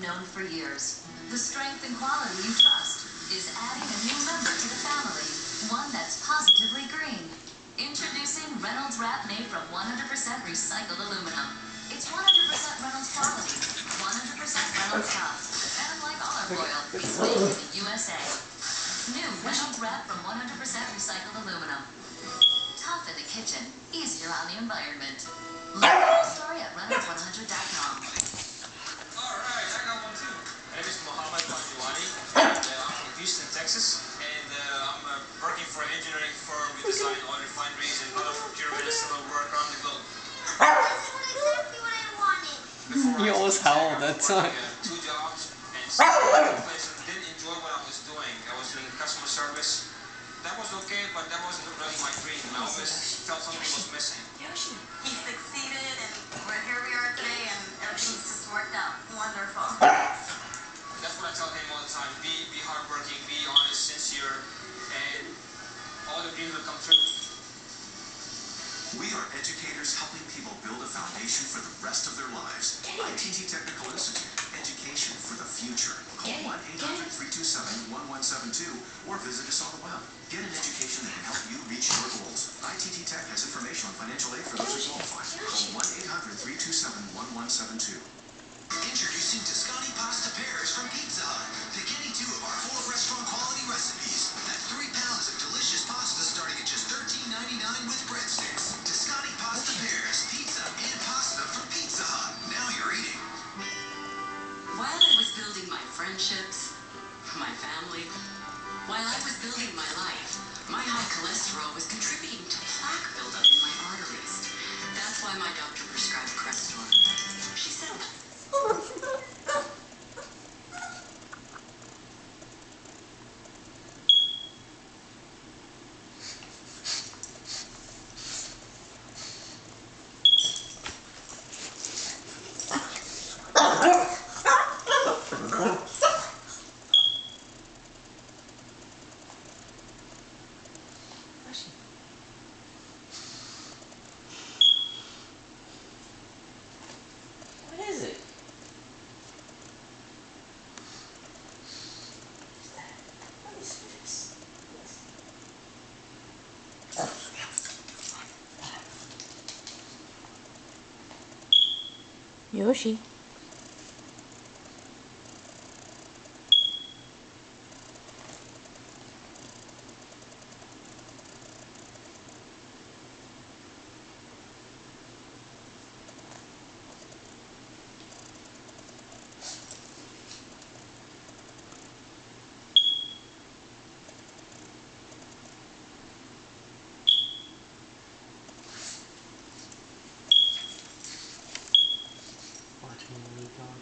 known for years. The strength and quality you trust is adding a new member to the family, one that's positively green. Introducing Reynolds Wrap made from 100% recycled aluminum. It's 100% Reynolds quality, 100% Reynolds tough, and unlike olive oil, it's made in the USA. New Reynolds Wrap from 100% recycled aluminum. Tough in the kitchen, easier on the environment. Learn the whole story at Reynolds100.com. Alright, I got one too. My name is Mohammed Panjuani, and I'm from Houston, Texas, and I'm working for an engineering firm. We design all refineries and a lot of procurement and civil work around the globe. That's exactly what I wanted. You always howl that time. 2 jobs, and some places didn't enjoy what I was doing. I was doing customer service. That was okay, but that wasn't really my dream. I always felt something was missing. Yoshi. He succeeded, and here we are today, and everything's just worked out. Wonderful. That's what I tell him all the time. Be hardworking, be honest, sincere, and all the dreams will come true. We are educators helping people build a foundation for the rest of their lives. ITT Technical Institute, education for the future. Call 1-800-327-1172 or visit us on the web. Get an education that can help you reach your goals. ITT Tech has information on financial aid for those who qualify. Call 1-800-327-1172. Introducing Descani Pasta Pairs from Pizza Hut. Pick any 2 of our 4 restaurant quality recipes. That's 3 pounds of delicious pasta starting at just $13.99 with breadsticks. Descani Pasta Pairs, pizza and pasta from Pizza Hut. Now you're eating. While I was building my friendships, my family, while I was building my life, my high cholesterol was contributing to plaque buildup in my arteries. That's why my doctor prescribed Crestor. She said, What is it? What is this? Yoshi. Watching the league on.